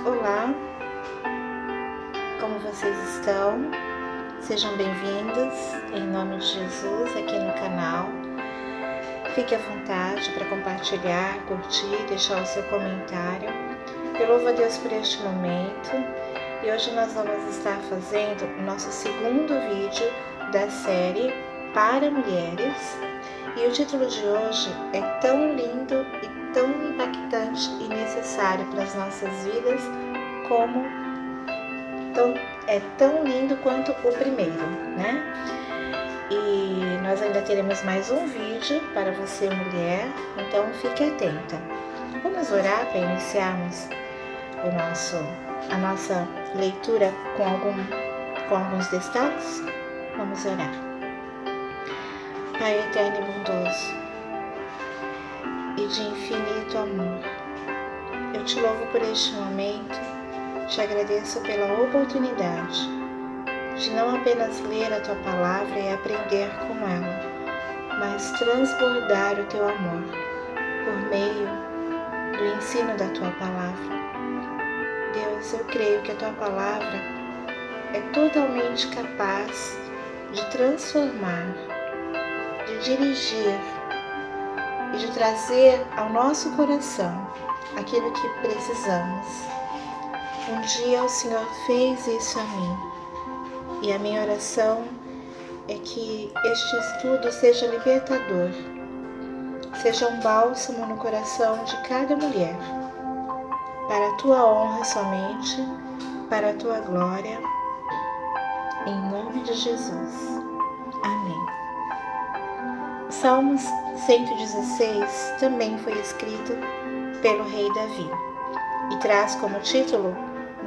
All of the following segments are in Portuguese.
Olá, como vocês estão? Sejam bem-vindos em nome de Jesus aqui no canal. Fique à vontade para compartilhar, curtir, deixar o seu comentário. Eu louvo a Deus por este momento e hoje nós vamos estar fazendo o nosso segundo vídeo da série para mulheres. E o título de hoje é tão lindo e tão impactante e necessário para as nossas vidas como é tão lindo quanto o primeiro, né? E nós ainda teremos mais um vídeo para você, mulher, então fique atenta. Vamos orar para iniciarmos a nossa leitura com alguns destaques? Vamos orar. Pai eterno e bondoso e de infinito amor, eu te louvo por este momento, te agradeço pela oportunidade de não apenas ler a tua palavra e aprender com ela, mas transbordar o teu amor por meio do ensino da tua palavra. Deus, eu creio que a tua palavra é totalmente capaz de transformar, de dirigir e de trazer ao nosso coração aquilo que precisamos. Um dia o Senhor fez isso a mim e a minha oração é que este estudo seja libertador, seja um bálsamo no coração de cada mulher, para a tua honra somente, para a tua glória, em nome de Jesus. Amém. Salmos 116 também foi escrito pelo rei Davi e traz como título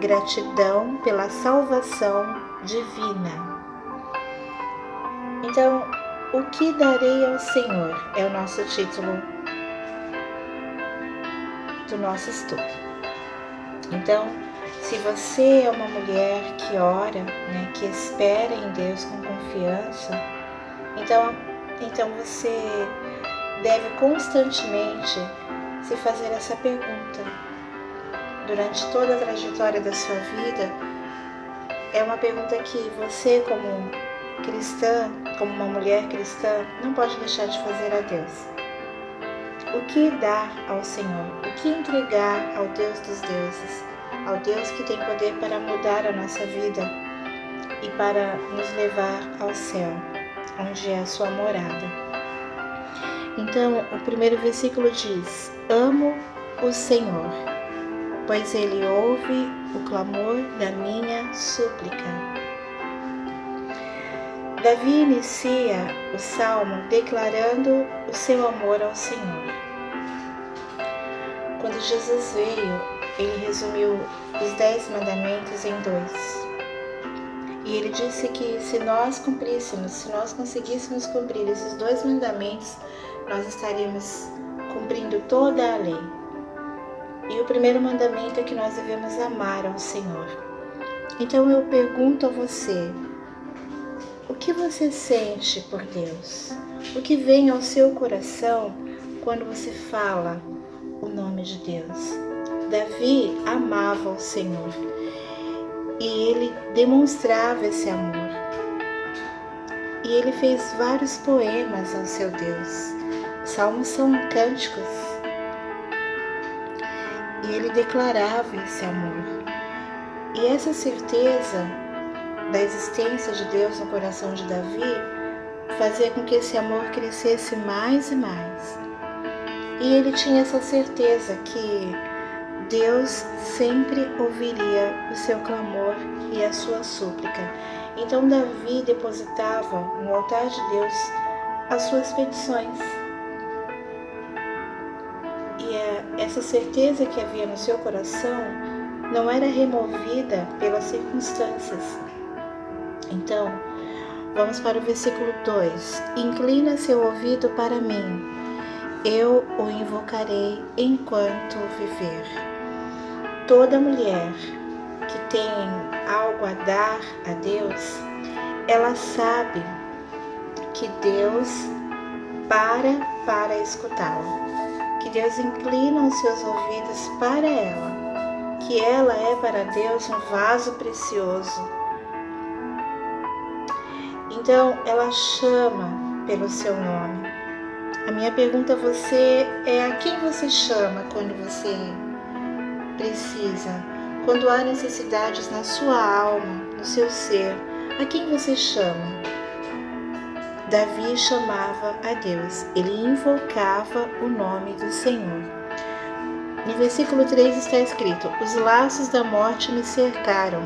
Gratidão pela salvação divina. Então, o que darei ao Senhor é o nosso título do nosso estudo. Então, se você é uma mulher que ora, que espera em Deus com confiança, então você deve constantemente se fazer essa pergunta. Durante toda a trajetória da sua vida, é uma pergunta que você, como cristã, como uma mulher cristã, não pode deixar de fazer a Deus. O que dar ao Senhor? O que entregar ao Deus dos deuses? Ao Deus que tem poder para mudar a nossa vida e para nos levar ao céu, onde é a sua morada. Então, o primeiro versículo diz: Amo o Senhor, pois Ele ouve o clamor da minha súplica. Davi inicia o salmo declarando o seu amor ao Senhor. Quando Jesus veio, ele resumiu os 10 mandamentos em 2. E ele disse que se nós conseguíssemos cumprir esses 2 mandamentos, nós estaríamos cumprindo toda a lei. E o primeiro mandamento é que nós devemos amar ao Senhor. Então eu pergunto a você, o que você sente por Deus? O que vem ao seu coração quando você fala o nome de Deus? Davi amava o Senhor e ele demonstrava esse amor. E ele fez vários poemas ao seu Deus. Os salmos são cânticos. E ele declarava esse amor. E essa certeza da existência de Deus no coração de Davi fazia com que esse amor crescesse mais e mais. E ele tinha essa certeza que Deus sempre ouviria o seu clamor e a sua súplica. Então Davi depositava no altar de Deus as suas petições. E essa certeza que havia no seu coração não era removida pelas circunstâncias. Então, vamos para o versículo 2. Inclina seu ouvido para mim, eu o invocarei enquanto viver. Toda mulher que tem algo a dar a Deus, ela sabe que Deus para escutá-la, que Deus inclina os seus ouvidos para ela, que ela é para Deus um vaso precioso. Então ela chama pelo seu nome. A minha pergunta a você é: a quem você chama quando você precisa? Quando há necessidades na sua alma, no seu ser, a quem você chama? Davi chamava a Deus, ele invocava o nome do Senhor. No versículo 3 está escrito: os laços da morte me cercaram,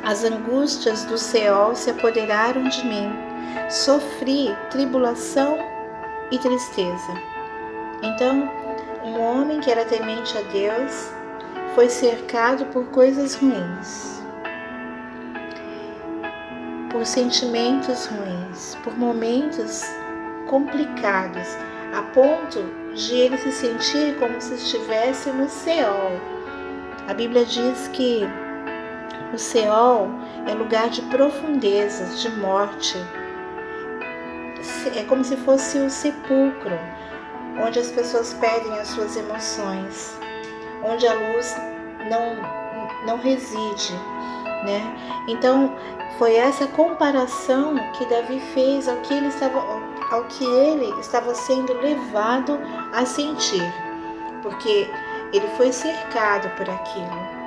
as angústias do Seol se apoderaram de mim, sofri tribulação e tristeza. Então, um homem que era temente a Deus foi cercado por coisas ruins, por sentimentos ruins, por momentos complicados, a ponto de ele se sentir como se estivesse no Seol. A Bíblia diz que o Seol é lugar de profundezas, de morte. É como se fosse o sepulcro, onde as pessoas perdem as suas emoções, onde a luz não reside, né? Então, foi essa comparação que Davi fez ao que ele estava sendo levado a sentir, porque ele foi cercado por aquilo.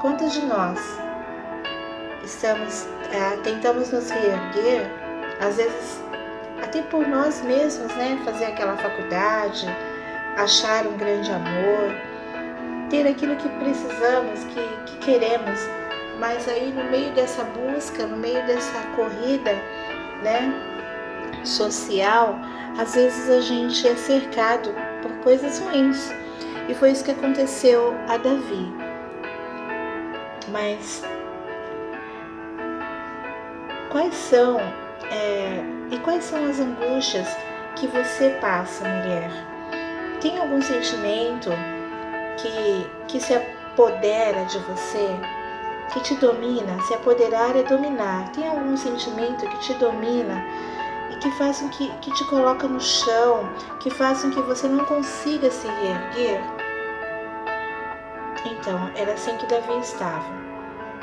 Quantos de nós tentamos nos reerguer, às vezes até por nós mesmos, né? Fazer aquela faculdade, achar um grande amor, ter aquilo que precisamos, que queremos, mas aí no meio dessa busca, no meio dessa corrida, né, social, às vezes a gente é cercado por coisas ruins, e foi isso que aconteceu a Davi. Mas quais são as angústias que você passa, mulher? Tem algum sentimento que se apodera de você, que te domina? Se apoderar é dominar. Tem algum sentimento que te domina e que faz com que te coloca no chão, que faz com que você não consiga se reerguer? Então, era assim que Davi estava,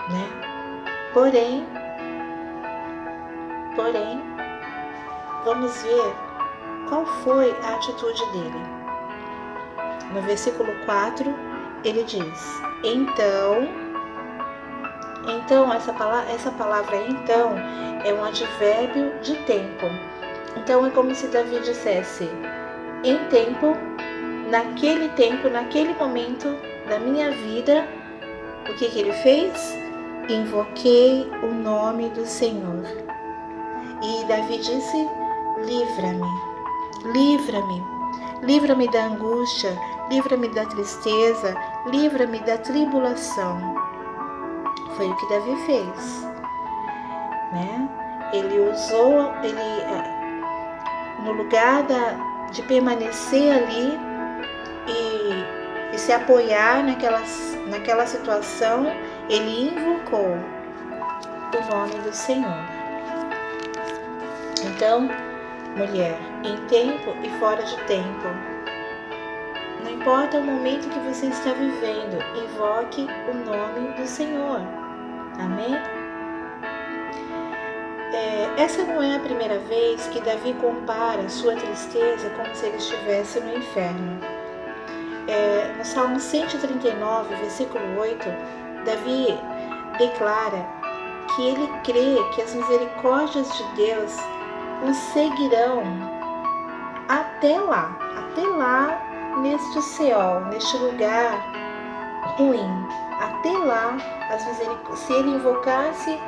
né? Porém, vamos ver qual foi a atitude dele. No versículo 4, ele diz: Então, essa palavra então é um advérbio de tempo. Então é como se Davi dissesse: em tempo, naquele momento da minha vida, o que ele fez? Invoquei o nome do Senhor. E Davi disse: livra-me da angústia, livra-me da tristeza, livra-me da tribulação. Foi o que Davi fez, né? Ele no lugar de permanecer ali e se apoiar naquela situação, ele invocou o nome do Senhor. Então, mulher, em tempo e fora de tempo, não importa o momento que você está vivendo, invoque o nome do Senhor. Amém? Essa não é a primeira vez que Davi compara sua tristeza como se ele estivesse no inferno. No Salmo 139, versículo 8, Davi declara que ele crê que as misericórdias de Deus o seguirão até lá neste Seol, neste lugar ruim. Até lá, se ele invocasse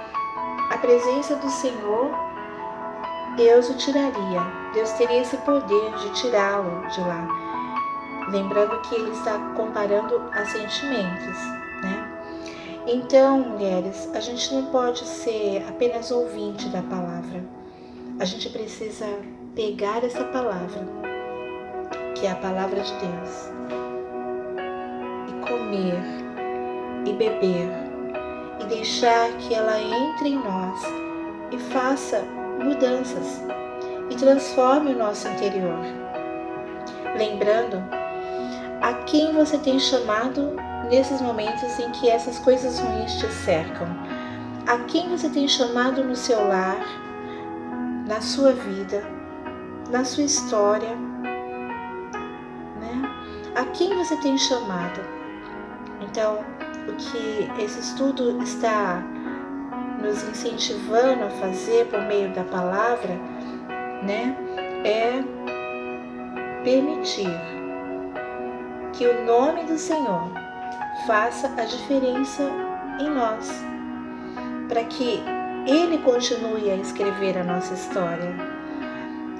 a presença do Senhor, Deus o tiraria. Deus teria esse poder de tirá-lo de lá. Lembrando que ele está comparando a sentimentos, né? Então, mulheres, a gente não pode ser apenas ouvinte da palavra. A gente precisa pegar essa palavra, que é a palavra de Deus, e comer, e beber, e deixar que ela entre em nós e faça mudanças e transforme o nosso interior. Lembrando A quem você tem chamado nesses momentos em que essas coisas ruins te cercam? A quem você tem chamado no seu lar, na sua vida, na sua história, né? A quem você tem chamado? Então, o que esse estudo está nos incentivando a fazer por meio da palavra, né, é permitir que o nome do Senhor faça a diferença em nós, para que Ele continue a escrever a nossa história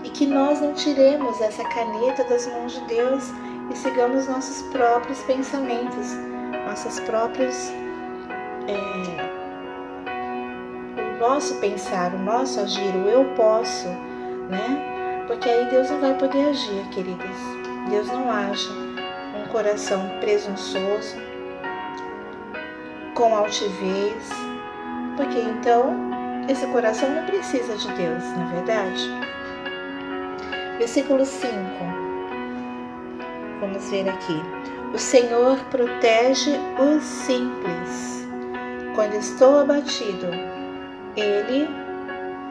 e que nós não tiremos essa caneta das mãos de Deus e sigamos nossos próprios pensamentos, nossas próprias o nosso pensar, o nosso agir, o eu posso, né? Porque aí Deus não vai poder agir, queridos. Deus não age um coração presunçoso, com altivez, porque então esse coração não precisa de Deus, na verdade. Versículo 5. Vamos ver aqui. O Senhor protege os simples. Quando estou abatido, Ele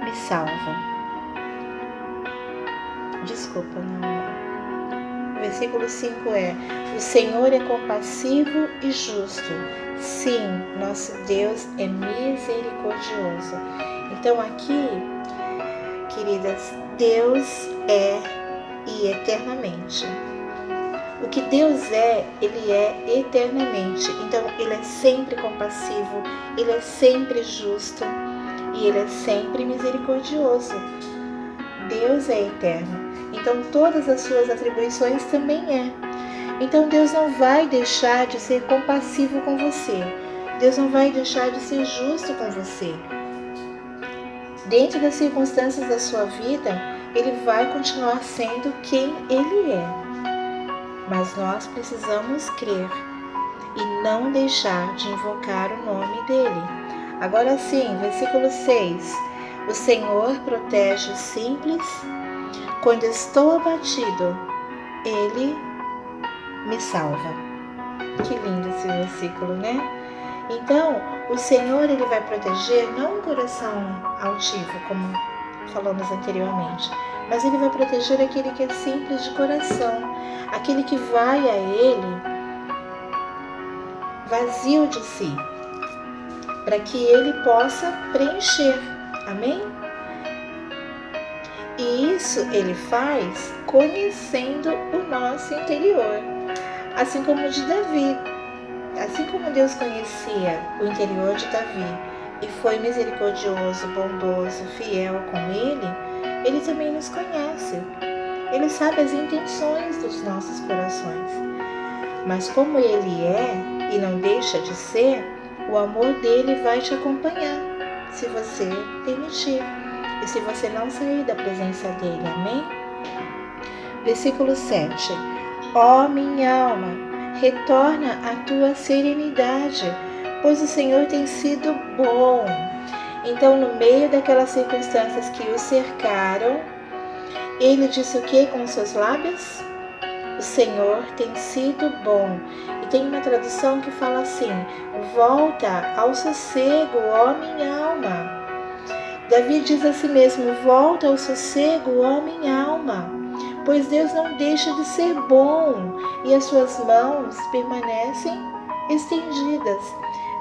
me salva. Desculpa, não. O versículo 5 é: o Senhor é compassivo e justo. Sim, nosso Deus é misericordioso. Então aqui, queridas, Deus é e eternamente. O que Deus é, Ele é eternamente. Então Ele é sempre compassivo, Ele é sempre justo e Ele é sempre misericordioso. Deus é eterno. Então todas as suas atribuições também é. Então Deus não vai deixar de ser compassivo com você. Deus não vai deixar de ser justo com você. Dentro das circunstâncias da sua vida, Ele vai continuar sendo quem Ele é. Mas nós precisamos crer e não deixar de invocar o nome dEle. Agora sim, versículo 6. O Senhor protege os simples. Quando estou abatido, Ele me salva. Que lindo esse versículo, né? Então, o Senhor, Ele vai proteger não um coração altivo, como falamos anteriormente, mas Ele vai proteger aquele que é simples de coração, aquele que vai a Ele vazio de si, para que Ele possa preencher. Amém? E isso Ele faz conhecendo o nosso interior, assim como o de Davi. Assim como Deus conhecia o interior de Davi e foi misericordioso, bondoso, fiel com ele, Ele também nos conhece. Ele sabe as intenções dos nossos corações. Mas como Ele é e não deixa de ser, o amor dele vai te acompanhar, se você permitir e se você não sair da presença dele. Amém? Versículo 7. Ó minha alma, retorna à tua serenidade, pois o Senhor tem sido bom. Então, no meio daquelas circunstâncias que o cercaram, Ele disse o que com os seus lábios? O Senhor tem sido bom. E tem uma tradução que fala assim: volta ao sossego, ó minha alma. Davi diz a si mesmo: volta ao sossego, ó minha alma, pois Deus não deixa de ser bom e as suas mãos permanecem estendidas.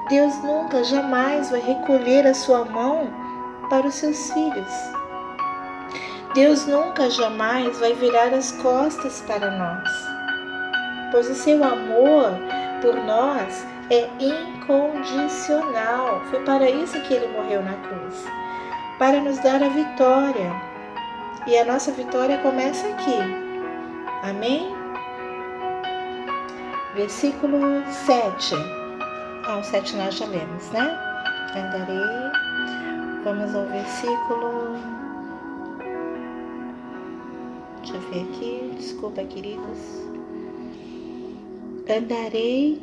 Deus nunca, jamais vai recolher a sua mão para os seus filhos. Deus nunca, jamais vai virar as costas para nós, pois o seu amor por nós é incondicional. Foi para isso que Ele morreu na cruz, para nos dar a vitória. E a nossa vitória começa aqui. Amém? Versículo 7. O 7 nós já lemos, né? Andarei. Vamos ao versículo... Deixa eu ver aqui. Desculpa, queridos. Andarei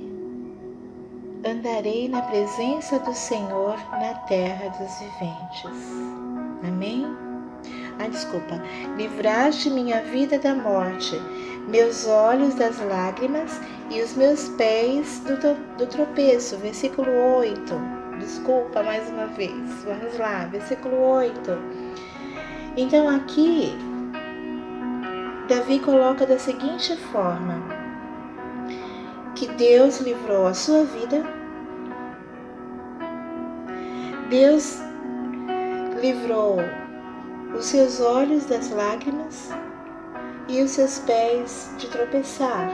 na presença do Senhor na terra dos viventes. Amém? livraste minha vida da morte, meus olhos das lágrimas e os meus pés do tropeço. Versículo 8. Desculpa mais uma vez. Vamos lá, versículo 8. Então aqui, Davi coloca da seguinte forma: que Deus livrou a sua vida, Deus livrou os seus olhos das lágrimas e os seus pés de tropeçar.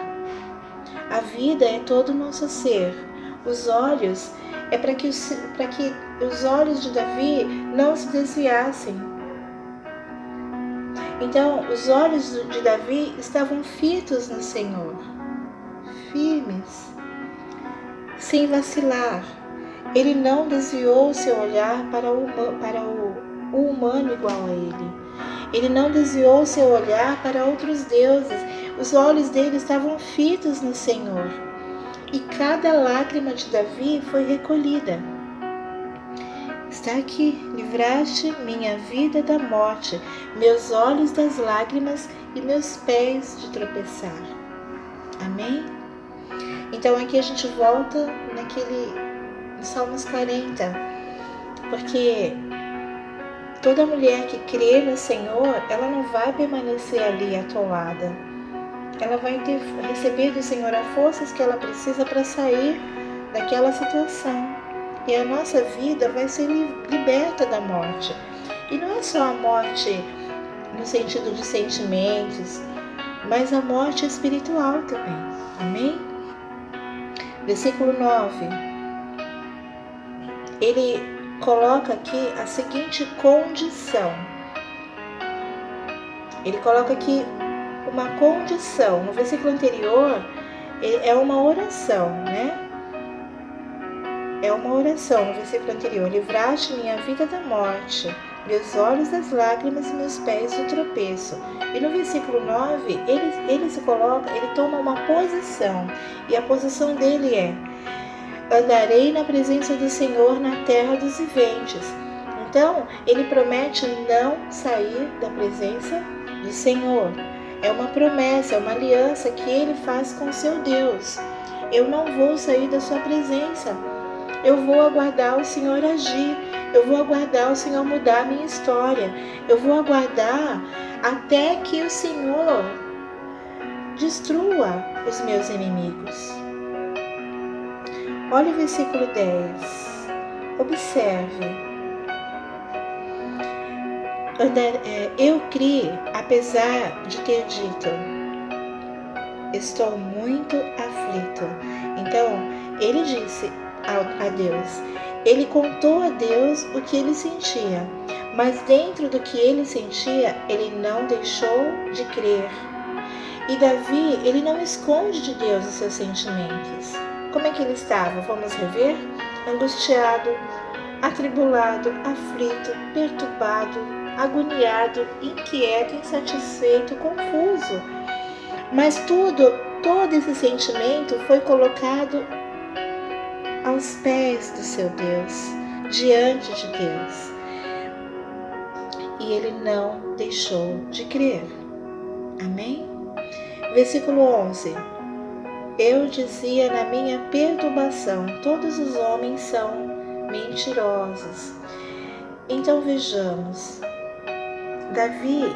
A vida é todo o nosso ser. Os olhos é para que os olhos de Davi não se desviassem. Então, os olhos de Davi estavam fitos no Senhor, firmes, sem vacilar. Ele não desviou seu olhar para o humano igual a ele. Ele não desviou seu olhar para outros deuses. Os olhos dele estavam fitos no Senhor. E cada lágrima de Davi foi recolhida. Está aqui: livraste minha vida da morte, meus olhos das lágrimas e meus pés de tropeçar. Amém? Então aqui a gente volta no Salmos 40, porque toda mulher que crê no Senhor, ela não vai permanecer ali atolada. Ela vai receber do Senhor as forças que ela precisa para sair daquela situação. E a nossa vida vai ser liberta da morte. E não é só a morte no sentido de sentimentos, mas a morte espiritual também. Amém? Versículo 9. Ele coloca aqui a seguinte condição. Ele coloca aqui uma condição. No versículo anterior é uma oração, né? É uma oração no versículo anterior: livraste minha vida da morte, meus olhos das lágrimas e meus pés do tropeço. E no versículo 9, ele toma uma posição, e a posição dele é: andarei na presença do Senhor na terra dos viventes. Então, ele promete não sair da presença do Senhor. É uma promessa, é uma aliança que ele faz com seu Deus. Eu não vou sair da sua presença. Eu vou aguardar o Senhor agir. Eu vou aguardar o Senhor mudar a minha história. Eu vou aguardar até que o Senhor destrua os meus inimigos. Olha o versículo 10. Observe. Eu criei, apesar de ter dito: estou muito aflito. Então, ele disse a Deus, ele contou a Deus o que ele sentia, mas dentro do que ele sentia, ele não deixou de crer. E Davi, ele não esconde de Deus os seus sentimentos. Como é que ele estava? Vamos rever? Angustiado, atribulado, aflito, perturbado, agoniado, inquieto, insatisfeito, confuso. Mas todo esse sentimento foi colocado aos pés do seu Deus, diante de Deus. E ele não deixou de crer. Amém? Versículo 11. Eu dizia na minha perturbação: todos os homens são mentirosos. Então vejamos, Davi,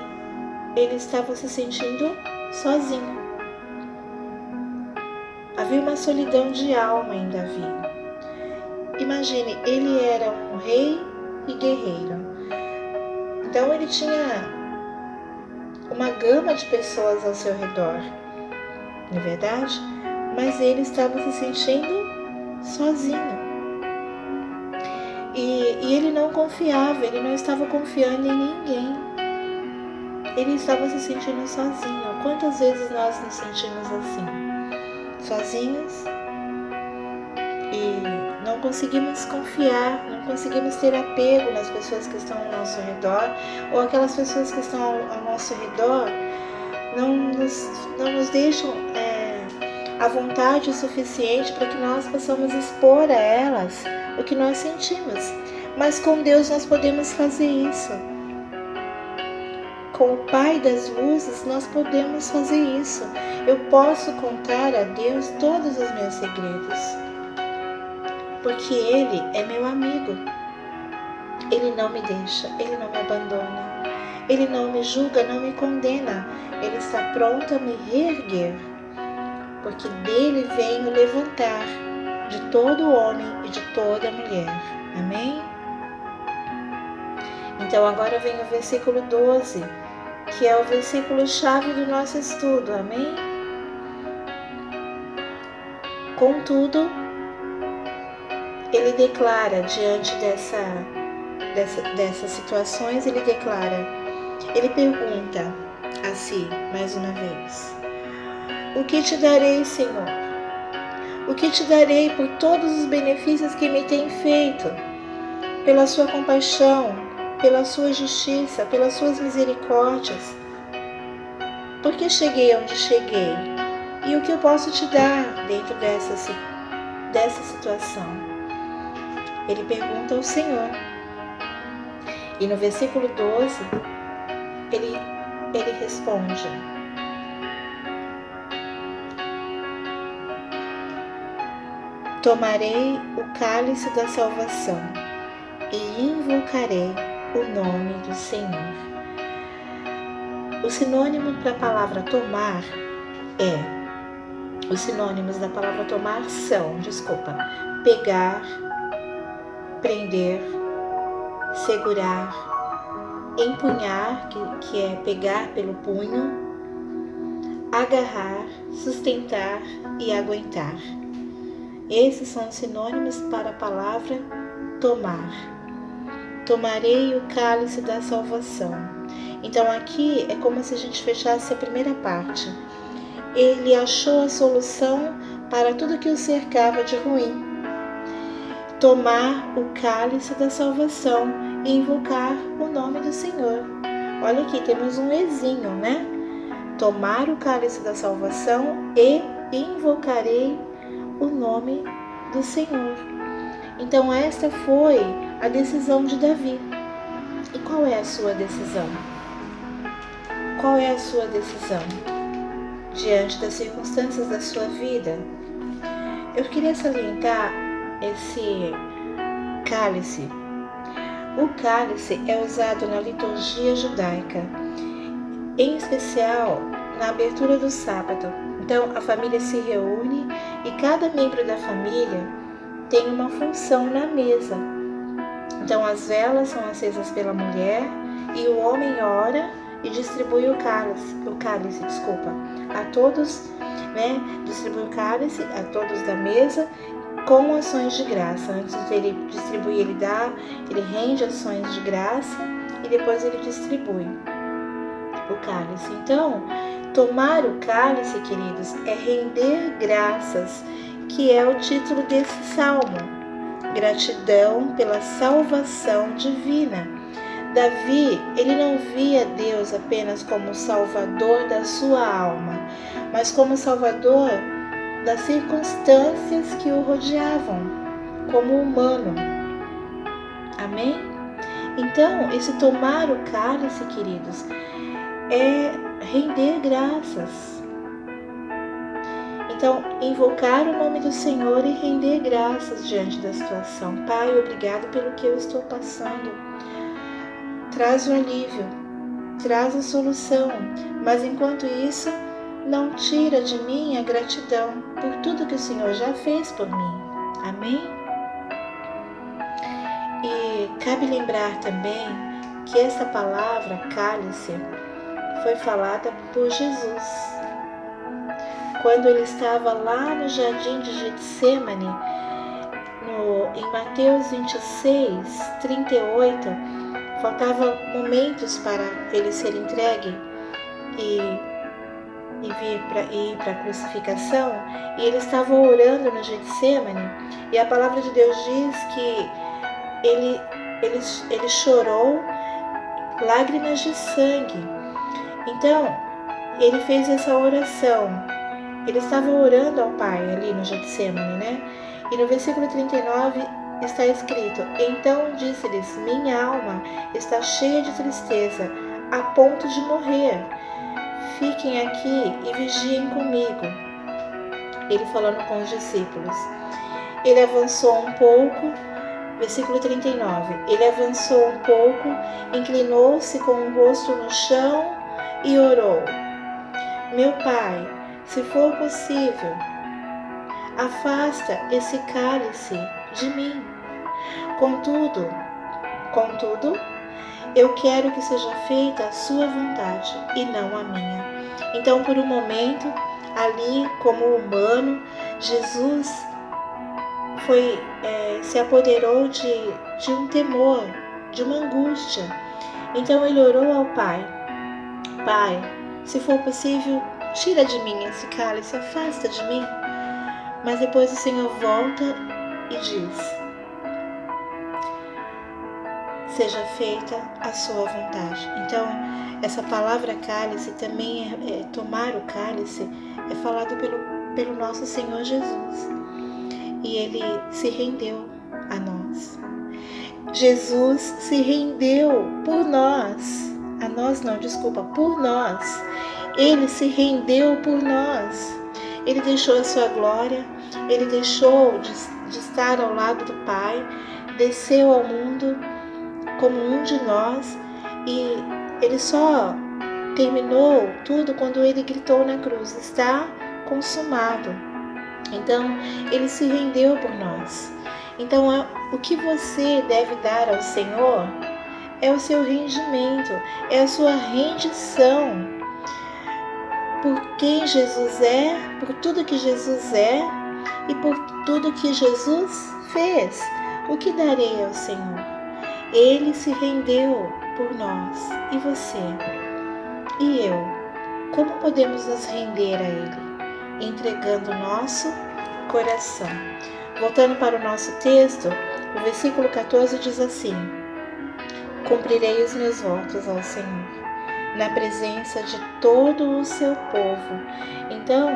ele estava se sentindo sozinho. Havia uma solidão de alma em Davi. Imagine, ele era um rei e guerreiro. Então ele tinha uma gama de pessoas ao seu redor, não é verdade? Mas ele estava se sentindo sozinho. E ele não confiava, ele não estava confiando em ninguém. Ele estava se sentindo sozinho. Quantas vezes nós nos sentimos assim? Sozinhos? E não conseguimos confiar, não conseguimos ter apego nas pessoas que estão ao nosso redor, ou aquelas pessoas que estão ao nosso redor não nos deixam à vontade o suficiente para que nós possamos expor a elas o que nós sentimos. Mas com Deus nós podemos fazer isso. com o Pai das luzes, nós podemos fazer isso. Eu posso contar a Deus todos os meus segredos, porque Ele é meu amigo. Ele não me deixa, Ele não me abandona, Ele não me julga, não me condena. Ele está pronto a me reerguer, porque dele vem o levantar de todo homem e de toda mulher. Amém? Então agora vem o versículo 12, que é o versículo-chave do nosso estudo. Amém? Contudo, ele declara diante dessas situações, ele pergunta a si mais uma vez: o que te darei, Senhor? O que te darei por todos os benefícios que me tem feito? Pela sua compaixão, pela sua justiça, pelas suas misericórdias? Por que cheguei onde cheguei? E o que eu posso te dar dentro dessa situação? Ele pergunta ao Senhor. E no versículo 12, ele responde: tomarei o cálice da salvação e invocarei o nome do Senhor. O sinônimo para a palavra tomar os sinônimos da palavra tomar são, pegar, prender, segurar, empunhar, que é pegar pelo punho, agarrar, sustentar e aguentar. Esses são os sinônimos para a palavra tomar. Tomarei o cálice da salvação. Então aqui é como se a gente fechasse a primeira parte. Ele achou a solução para tudo que o cercava de ruim. Tomar o cálice da salvação e invocar o nome do Senhor. Olha aqui, temos um ezinho, né? Tomar o cálice da salvação e invocarei o nome do Senhor. Então esta foi a decisão de Davi. E qual é a sua decisão? Qual é a sua decisão diante das circunstâncias da sua vida? Eu queria salientar esse cálice. O cálice é usado na liturgia judaica, em especial na abertura do sábado. Então a família se reúne e cada membro da família tem uma função na mesa. Então as velas são acesas pela mulher e o homem ora e distribui o cálice a todos, né? Distribui o cálice a todos da mesa com ações de graça. Antes dele distribuir, ele rende ações de graça e depois ele distribui o cálice. Então, tomar o cálice, queridos, é render graças, que é o título desse salmo. Gratidão pela salvação divina. Davi, ele não via Deus apenas como salvador da sua alma, mas como salvador das circunstâncias que o rodeavam, como humano. Amém? Então, esse tomar o cálice, queridos, é render graças. Então, invocar o nome do Senhor e render graças diante da situação. Pai, obrigado pelo que eu estou passando. Traz o alívio, traz a solução, mas enquanto isso, não tira de mim a gratidão por tudo que o Senhor já fez por mim. Amém? E cabe lembrar também que essa palavra cálice foi falada por Jesus. Quando ele estava lá no jardim de Getsêmani, em Mateus 26, 38, faltavam momentos para ele ser entregue e ir para a crucificação, e ele estava orando no Getsêmani, e a palavra de Deus diz que ele chorou lágrimas de sangue. Então, ele fez essa oração. Ele estava orando ao Pai ali no Getsêmani, né? E no versículo 39 está escrito: então disse-lhes, minha alma está cheia de tristeza a ponto de morrer. Fiquem aqui e vigiem comigo. Ele falando com os discípulos. Ele avançou um pouco, versículo 39. Ele avançou um pouco, inclinou-se com o rosto no chão e orou. Meu Pai, se for possível, afasta esse cálice de mim. Contudo, eu quero que seja feita a sua vontade e não a minha. Então, por um momento, ali, como humano, Jesus se apoderou de um temor, de uma angústia. Então, ele orou ao Pai. Pai, se for possível, tira de mim esse cálice, afasta de mim. Mas depois o Senhor volta e diz: seja feita a sua vontade. Então, essa palavra cálice também tomar o cálice, é falado pelo nosso Senhor Jesus. E ele se rendeu a nós. Jesus se rendeu por nós. A nós não, desculpa, por nós. Ele se rendeu por nós. Ele deixou a sua glória, ele deixou de estar ao lado do Pai, desceu ao mundo como um de nós, e ele só terminou tudo quando ele gritou na cruz: está consumado. Então, ele se rendeu por nós. Então, o que você deve dar ao Senhor é o seu rendimento, é a sua rendição por quem Jesus é, por tudo que Jesus é e por tudo que Jesus fez. O que darei ao Senhor? Ele se rendeu por nós. E você? E eu? Como podemos nos render a Ele? Entregando o nosso coração. Voltando para o nosso texto, o versículo 14 diz assim: cumprirei os meus votos ao Senhor, na presença de todo o seu povo. Então,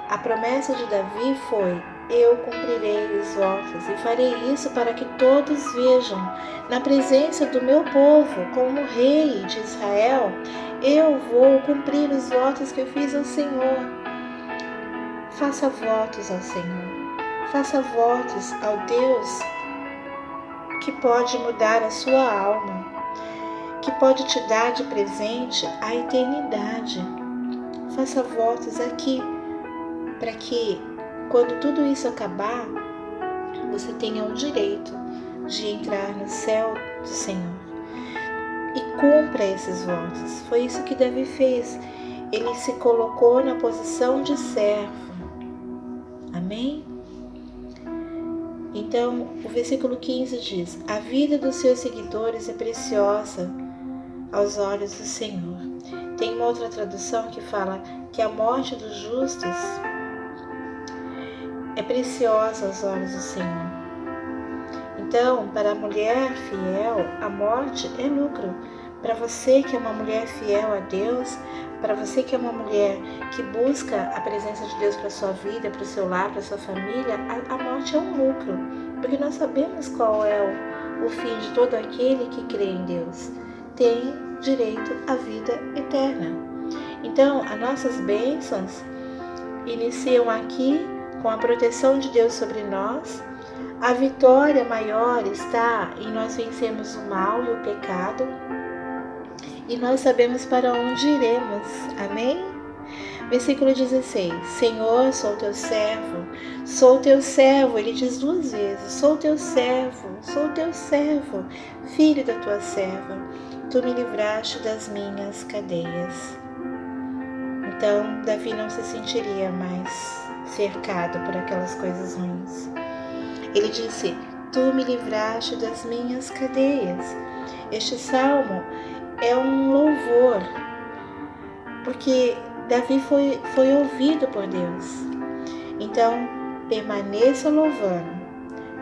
a promessa de Davi foi: eu cumprirei os votos e farei isso para que todos vejam, na presença do meu povo, como rei de Israel, eu vou cumprir os votos que eu fiz ao Senhor. Faça votos ao Senhor. Faça votos ao Deus que pode mudar a sua alma, que pode te dar de presente a eternidade. Faça votos aqui, para que, quando tudo isso acabar, você tenha o direito de entrar no céu do Senhor. E cumpra esses votos. Foi isso que Davi fez. Ele se colocou na posição de servo. Amém? Então, o versículo 15 diz: a vida dos seus seguidores é preciosa aos olhos do Senhor. Tem uma outra tradução que fala que a morte dos justos é preciosa aos olhos do Senhor. Então, para a mulher fiel, a morte é lucro. Para você que é uma mulher fiel a Deus, para você que é uma mulher que busca a presença de Deus para a sua vida, para o seu lar, para a sua família, a morte é um lucro. Porque nós sabemos qual é o fim de todo aquele que crê em Deus. Tem direito à vida eterna. Então, as nossas bênçãos iniciam aqui com a proteção de Deus sobre nós. A vitória maior está em nós vencermos o mal e o pecado. E nós sabemos para onde iremos. Amém? Versículo 16. Senhor, sou teu servo. Sou teu servo. Ele diz 2 vezes. Sou teu servo. Sou teu servo. Filho da tua serva. Tu me livraste das minhas cadeias. Então, Davi não se sentiria mais cercado por aquelas coisas ruins. Ele disse: tu me livraste das minhas cadeias. Este salmo é um louvor, porque Davi foi ouvido por Deus. Então, permaneça louvando,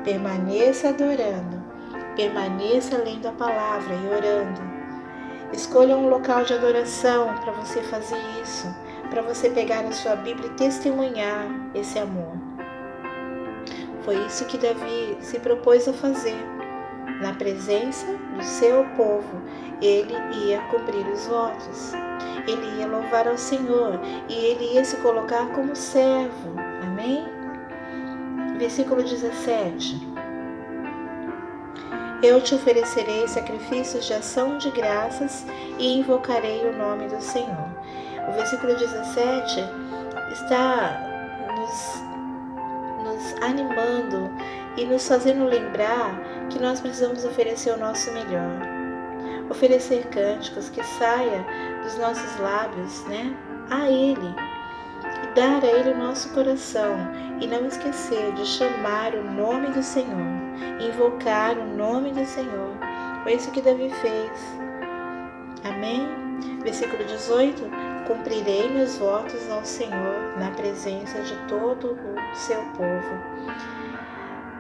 permaneça adorando, permaneça lendo a palavra e orando. Escolha um local de adoração para você fazer isso, para você pegar a sua Bíblia e testemunhar esse amor. Foi isso que Davi se propôs a fazer. na presença do seu povo, ele ia cumprir os votos. Ele ia louvar ao Senhor e ele ia se colocar como servo. Amém? Versículo 17. Eu te oferecerei sacrifícios de ação de graças e invocarei o nome do Senhor. O versículo 17 está nos animando e nos fazendo lembrar que nós precisamos oferecer o nosso melhor. Oferecer cânticos que saia dos nossos lábios, a Ele. E dar a Ele o nosso coração. E não esquecer de chamar o nome do Senhor. Invocar o nome do Senhor. Foi isso que Davi fez. Amém? Versículo 18. Cumprirei meus votos ao Senhor na presença de todo o seu povo.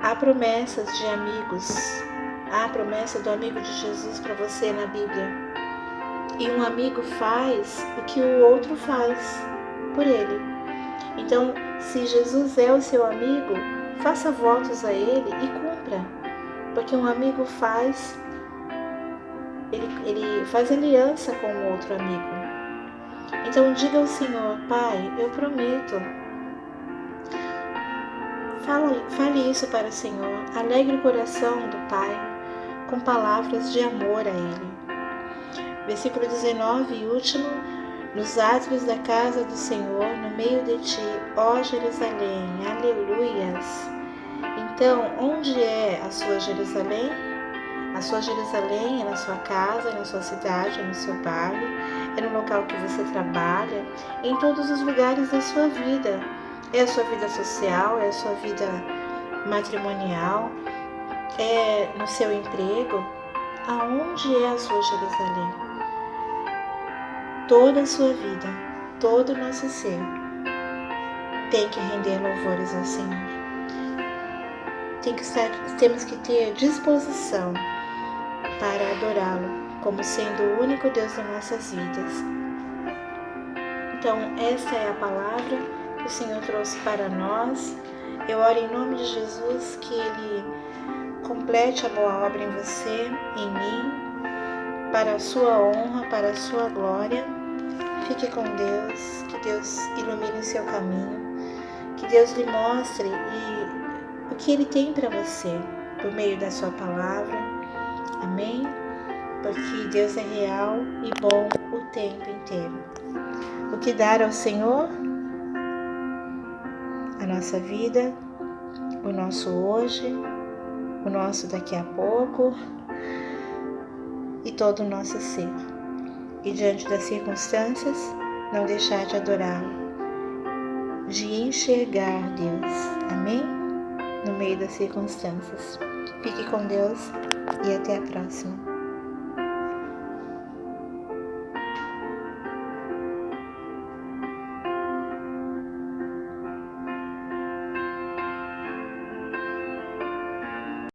Há promessas de amigos. Há a promessa do amigo de Jesus para você na Bíblia. E um amigo faz o que o outro faz por ele. Então, se Jesus é o seu amigo, faça votos a ele e cumpra. Porque um amigo faz, ele faz aliança com o outro amigo. Então, diga ao Senhor: Pai, eu prometo. Fale isso para o Senhor. Alegre o coração do Pai com palavras de amor a Ele. Versículo 19 e último. Nos átrios da casa do Senhor, no meio de ti, ó Jerusalém, aleluias. Então, onde é a sua Jerusalém? A sua Jerusalém é na sua casa, é na sua cidade, é no seu bairro, é no local que você trabalha, em todos os lugares da sua vida. É a sua vida social, é a sua vida matrimonial, é no seu emprego. Aonde é a sua Jerusalém? Toda a sua vida, todo o nosso ser tem que render louvores ao Senhor. Temos que ter disposição para adorá-lo como sendo o único Deus das nossas vidas. Então, essa é a palavra que o Senhor trouxe para nós. Eu oro em nome de Jesus que Ele complete a boa obra em você, em mim, para a sua honra, para a sua glória. Fique com Deus, que Deus ilumine o seu caminho, que Deus lhe mostre o que Ele tem para você por meio da sua palavra. Amém? Porque Deus é real e bom o tempo inteiro. O que dar ao Senhor? A nossa vida, o nosso hoje, o nosso daqui a pouco e todo o nosso ser. E diante das circunstâncias, não deixar de adorá-lo, de enxergar Deus. Amém? No meio das circunstâncias. Fique com Deus e até a próxima.